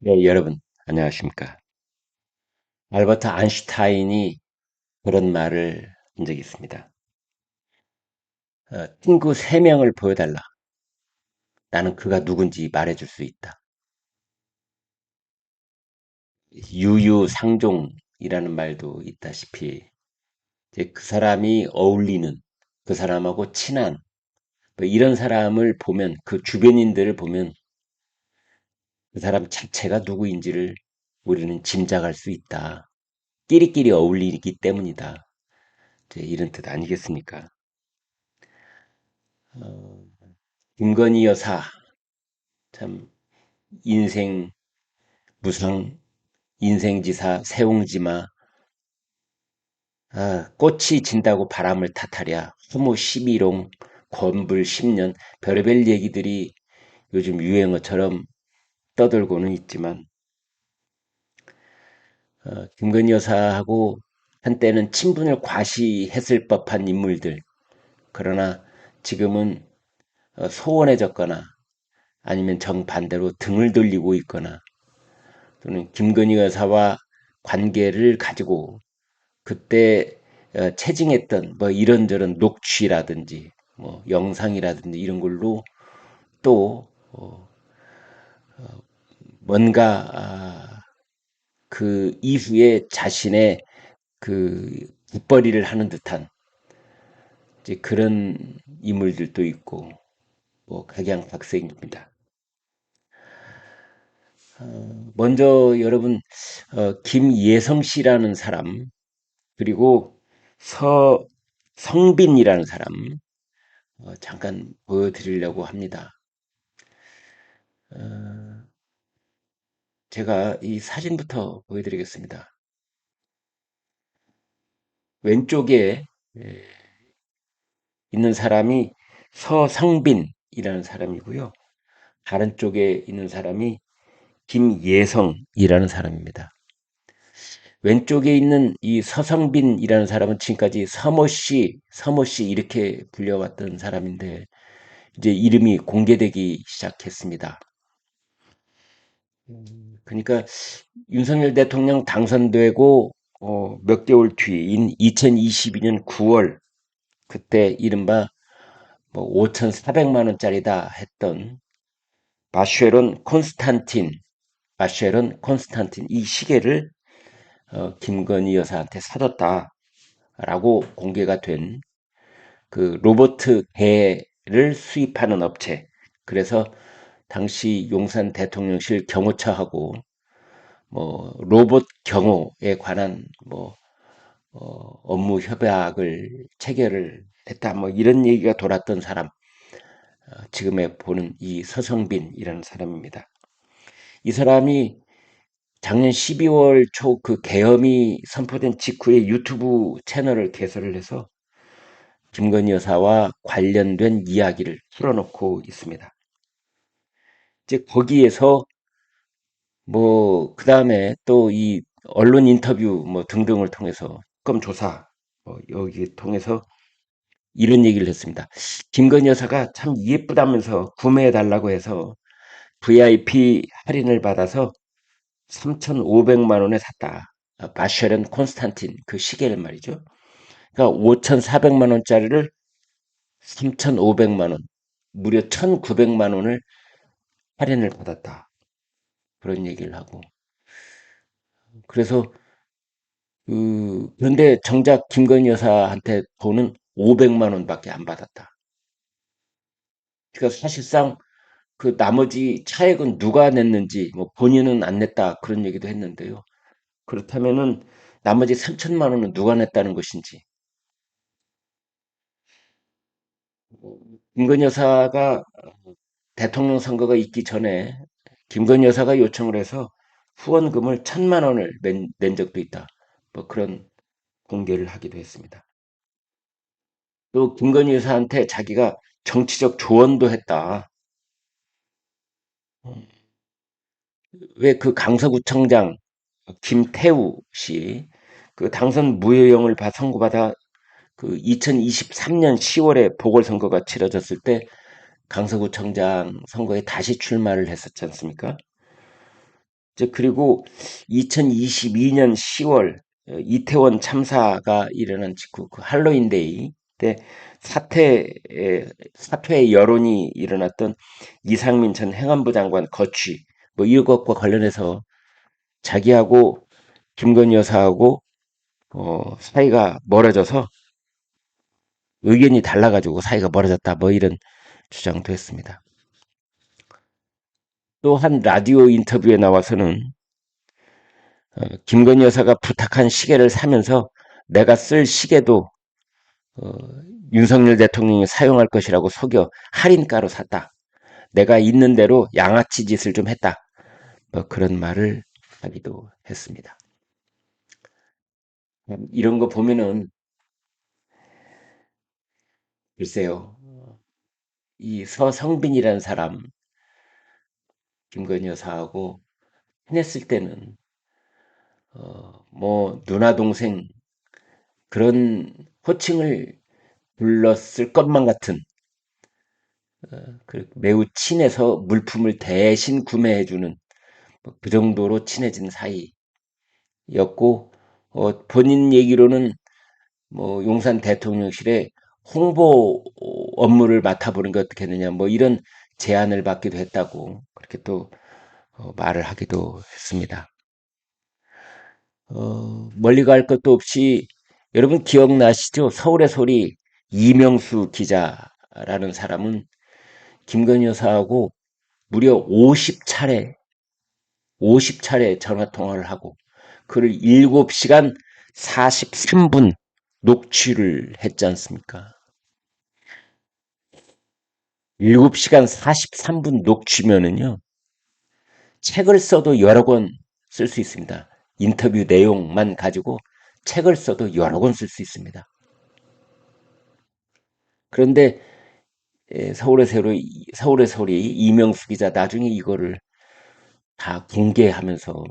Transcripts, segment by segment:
네, 여러분, 안녕하십니까. 알버트 아인슈타인이 그런 말을 한 적이 있습니다. 친구 3명을 보여달라. 나는 그가 누군지 말해줄 수 있다. 유유상종이라는 말도 있다시피, 이제 그 사람이 어울리는, 그 사람하고 친한, 뭐 이런 사람을 보면, 그 주변인들을 보면 그 사람 자체가 누구인지를 우리는 짐작할 수 있다. 끼리끼리 어울리기 때문이다. 이제 이런 뜻 아니겠습니까? 어, 김건희 여사, 참 인생 무상, 인생지사, 세옹지마, 꽃이 진다고 바람을 탓하랴, 수모 12롱, 권불 10년, 별의별 얘기들이 요즘 유행어처럼 떠돌고는 있지만, 김건희 여사하고 한때는 친분을 과시했을 법한 인물들, 그러나 지금은 소원해졌거나 아니면 정반대로 등을 돌리고 있거나 또는 김건희 여사와 관계를 가지고 그때 체증했던 뭐 이런저런 녹취라든지 뭐 영상이라든지 이런 걸로 또 뭔가 그 이후에 자신의 그 뒷벌이를 하는 듯한 이제 그런 인물들도 있고 뭐 각양각색입니다. 먼저 여러분 김예성 씨라는 사람 그리고 서성빈이라는 사람 잠깐 보여드리려고 합니다. 어, 제가 이 사진부터 보여드리겠습니다. 왼쪽에 있는 사람이 서성빈이라는 사람이고요. 다른 쪽에 있는 사람이 김예성이라는 사람입니다. 왼쪽에 있는 이 서성빈이라는 사람은 지금까지 서모 씨 이렇게 불려왔던 사람인데 이제 이름이 공개되기 시작했습니다. 그러니까 윤석열 대통령 당선되고 몇 개월 뒤인 2022년 9월 그때 이른바 뭐 5,400만 원짜리다 했던 마쉐론 콘스탄틴 이 시계를 김건희 여사한테 사줬다라고 공개가 된 그 로버트 개를 수입하는 업체. 그래서 당시 용산 대통령실 경호처하고 뭐 로봇 경호에 관한 뭐 업무 협약을 체결을 했다. 뭐 이런 얘기가 돌았던 사람. 지금에 보는 이 서성빈이라는 사람입니다. 이 사람이 작년 12월 초 그 계엄이 선포된 직후에 유튜브 채널을 개설을 해서 김건희 여사와 관련된 이야기를 풀어놓고 있습니다. 이제 거기에서 뭐 그다음에 또 이 언론 인터뷰 뭐 등등을 통해서 특검 조사 뭐 여기 통해서 이런 얘기를 했습니다. 김건희 여사가 참 예쁘다면서 구매해 달라고 해서 VIP 할인을 받아서 3,500만 원에 샀다. 바쉐렌 콘스탄틴 그 시계를 말이죠. 그러니까 5,400만 원짜리를 3,500만 원, 무려 1,900만 원을 할인을 받았다. 그런 얘기를 하고. 그래서 그런데 정작 김건희 여사한테 돈은 500만 원밖에 안 받았다. 그러니까 사실상 그 나머지 차액은 누가 냈는지 뭐 본인은 안 냈다 그런 얘기도 했는데요. 그렇다면은 나머지 3천만 원은 누가 냈다는 것인지. 김건희 여사가 대통령 선거가 있기 전에 김건희 여사가 요청을 해서 후원금을 1,000만 원을 낸 적도 있다. 뭐 그런 공개를 하기도 했습니다. 또 김건희 여사한테 자기가 정치적 조언도 했다. 왜 그 강서구청장 김태우 씨 그 당선 무효형을 선고받아 그 2023년 10월에 보궐선거가 치러졌을 때 강서구청장 선거에 다시 출마를 했었지 않습니까? 그리고 2022년 10월 이태원 참사가 일어난 직후 그 할로윈데이 때 사퇴의 여론이 일어났던 이상민 전 행안부 장관 거취 뭐 이것과 관련해서 자기하고 김건희 여사하고 사이가 멀어져서 의견이 달라가지고 사이가 멀어졌다 뭐 이런 주장도 했습니다. 또 한 라디오 인터뷰에 나와서는 김건희 여사가 부탁한 시계를 사면서 내가 쓸 시계도 어, 윤석열 대통령이 사용할 것이라고 속여 할인가로 샀다. 내가 있는 대로 양아치 짓을 좀 했다. 뭐 그런 말을 하기도 했습니다. 이런 거 보면은 글쎄요. 이 서성빈이라는 사람 김건희 여사하고 친했을 때는 뭐 누나 동생 그런 호칭을 불렀을 것만 같은 매우 친해서 물품을 대신 구매해주는 뭐그 정도로 친해진 사이였고 본인 얘기로는 뭐 용산 대통령실에 홍보 업무를 맡아보는 게 어떻겠느냐 뭐 이런 제안을 받기도 했다고 그렇게 또 말을 하기도 했습니다. 멀리 갈 것도 없이 여러분 기억나시죠? 서울의 소리 이명수 기자라는 사람은 김건희 여사하고 무려 50차례 전화 통화를 하고 그를 7시간 43분 녹취를 했지 않습니까? 7시간 43분 녹취면은요. 책을 써도 여러 권 쓸 수 있습니다. 인터뷰 내용만 가지고 책을 써도 여러 권 쓸 수 있습니다. 그런데 서울의 소리 이명수 기자 나중에 이거를 다 공개하면서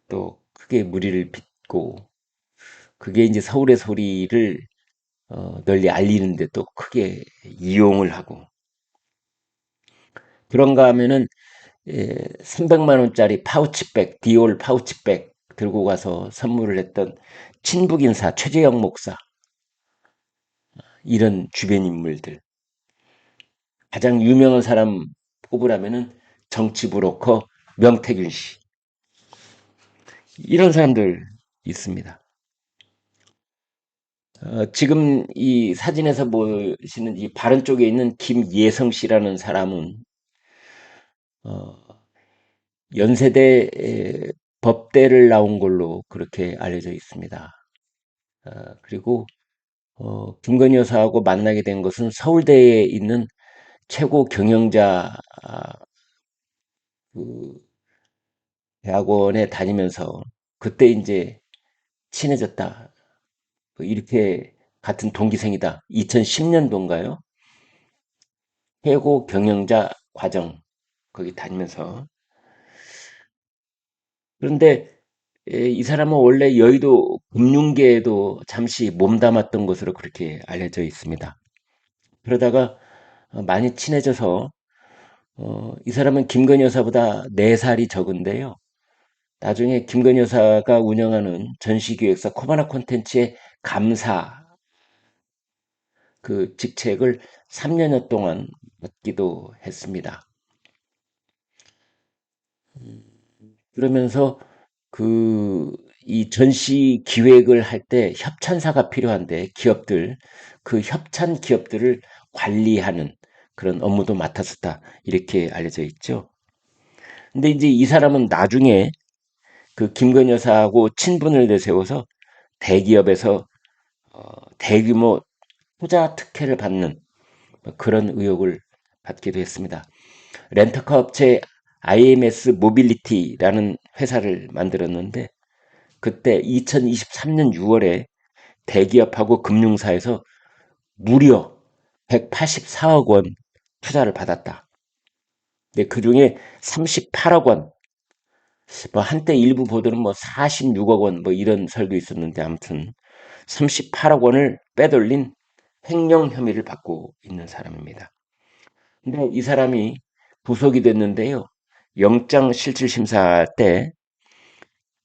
또 크게 무리를 빚고 그게 이제 서울의 소리를 널리 알리는데 또 크게 이용을 하고 그런가 하면은 300만 원짜리 파우치백 디올 파우치백 들고 가서 선물을 했던 친북인사 최재형 목사 이런 주변 인물들 가장 유명한 사람 꼽으라면은 정치 브로커 명태균 씨 이런 사람들 있습니다. 지금 이 사진에서 보시는 이 바른 쪽에 있는 김예성 씨라는 사람은 어, 연세대 법대를 나온 걸로 그렇게 알려져 있습니다. 그리고 김건희 여사하고 만나게 된 것은 서울대에 있는 최고 경영자 그 대학원에 다니면서 그때 이제 친해졌다. 이렇게 같은 동기생이다. 2010년도인가요? 최고 경영자 과정 거기 다니면서 그런데 이 사람은 원래 여의도 금융계에도 잠시 몸담았던 것으로 그렇게 알려져 있습니다. 그러다가 많이 친해져서 이 사람은 김건희 여사보다 4살이 적은데요. 나중에 김건희 여사가 운영하는 전시기획사 코바나 콘텐츠의 감사 그 직책을 3년여 동안 맡기도 했습니다. 그러면서 이 전시 기획을 할 때 협찬사가 필요한데 기업들, 그 협찬 기업들을 관리하는 그런 업무도 맡았었다. 이렇게 알려져 있죠. 근데 이제 이 사람은 나중에 그 김건희 여사하고 친분을 내세워서 대기업에서 대규모 투자 특혜를 받는 그런 의혹을 받기도 했습니다. 렌터카 업체 IMS 모빌리티라는 회사를 만들었는데 그때 2023년 6월에 대기업하고 금융사에서 무려 184억 원 투자를 받았다. 근데 그 중에 38억 원, 뭐 한때 일부 보도는 뭐 46억 원, 뭐 이런 설도 있었는데 아무튼 38억 원을 빼돌린 횡령 혐의를 받고 있는 사람입니다. 근데 이 사람이 구속이 됐는데요. 영장실질심사 때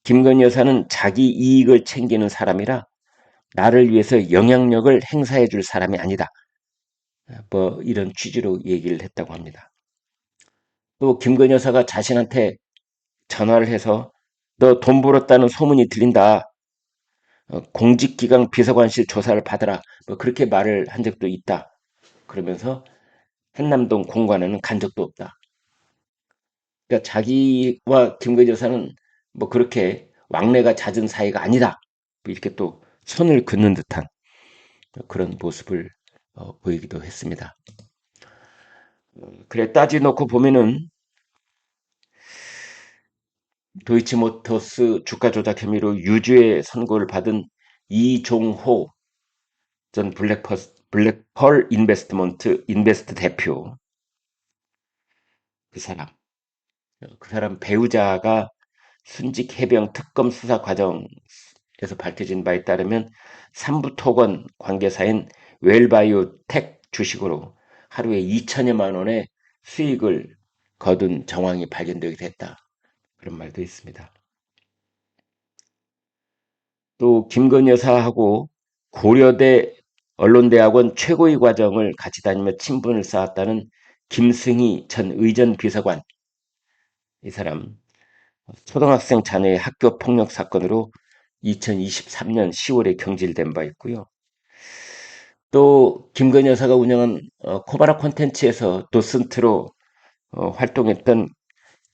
김건희 여사는 자기 이익을 챙기는 사람이라 나를 위해서 영향력을 행사해 줄 사람이 아니다. 뭐 이런 취지로 얘기를 했다고 합니다. 또 김건희 여사가 자신한테 전화를 해서 너 돈 벌었다는 소문이 들린다. 공직기강 비서관실 조사를 받아라. 뭐 그렇게 말을 한 적도 있다. 그러면서 한남동 공관에는 간 적도 없다. 그러니까 자기와 김건희 여사는 뭐 그렇게 왕래가 잦은 사이가 아니다. 뭐 이렇게 또 선을 긋는 듯한 그런 모습을 보이기도 했습니다. 그래 따지놓고 보면은 도이치모터스 주가 조작 혐의로 유죄 선고를 받은 이종호 전 블랙펄 인베스트 대표 그 사람 배우자가 순직 해병 특검 수사 과정에서 밝혀진 바에 따르면 삼부 토건 관계사인 웰바이오텍 주식으로 하루에 2천여만 원의 수익을 거둔 정황이 발견되기도 했다. 그런 말도 있습니다. 또 김건희 여사하고 고려대 언론대학원 최고위 과정을 같이 다니며 친분을 쌓았다는 김승희 전 의전 비서관 이 사람 초등학생 자녀의 학교 폭력 사건으로 2023년 10월에 경질된 바 있고요. 또 김건희 여사가 운영한 코바나 콘텐츠에서 도슨트로 활동했던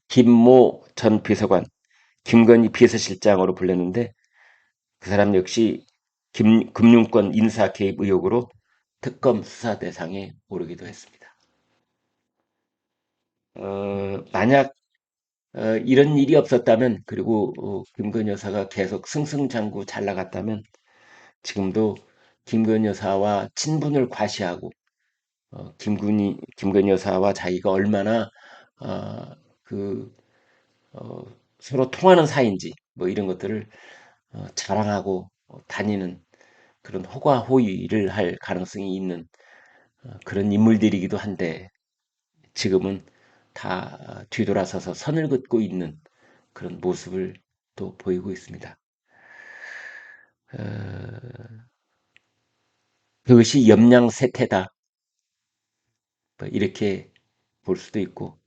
김모 전 비서관, 김건희 비서실장으로 불렸는데 그 사람 역시 금융권 인사 개입 의혹으로 특검 수사 대상에 오르기도 했습니다. 만약 이런 일이 없었다면 그리고 김건희 여사가 계속 승승장구 잘 나갔다면 지금도 김건희 여사와 친분을 과시하고 김건희 여사와 자기가 얼마나 어, 그 어, 서로 통하는 사이인지 뭐 이런 것들을 자랑하고 다니는 그런 호가호위를 할 가능성이 있는 그런 인물들이기도 한데 지금은 다 뒤돌아서서 선을 긋고 있는 그런 모습을 또 보이고 있습니다. 어, 그것이 염량세태다. 뭐 이렇게 볼 수도 있고,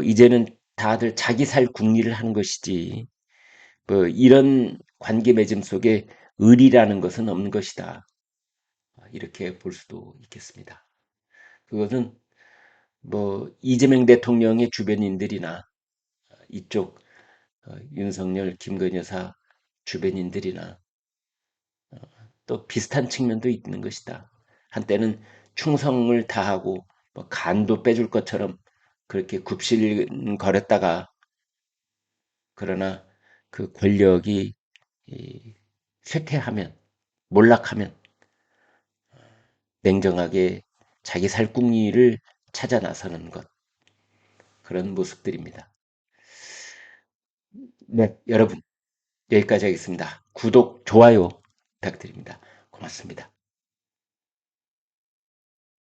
이제는 다들 자기 살 궁리를 하는 것이지, 뭐 이런 관계 맺음 속에 의리라는 것은 없는 것이다. 이렇게 볼 수도 있겠습니다. 그것은 뭐 이재명 대통령의 주변인들이나 이쪽 윤석열, 김건희 여사 주변인들이나 또 비슷한 측면도 있는 것이다. 한때는 충성을 다하고 뭐 간도 빼줄 것처럼 그렇게 굽실거렸다가 그러나 그 권력이 쇠퇴하면 몰락하면 냉정하게 자기 살궁리를 찾아 나서는 것 그런 모습들입니다. 네, 여러분 여기까지 하겠습니다. 구독, 좋아요 부탁드립니다. 고맙습니다.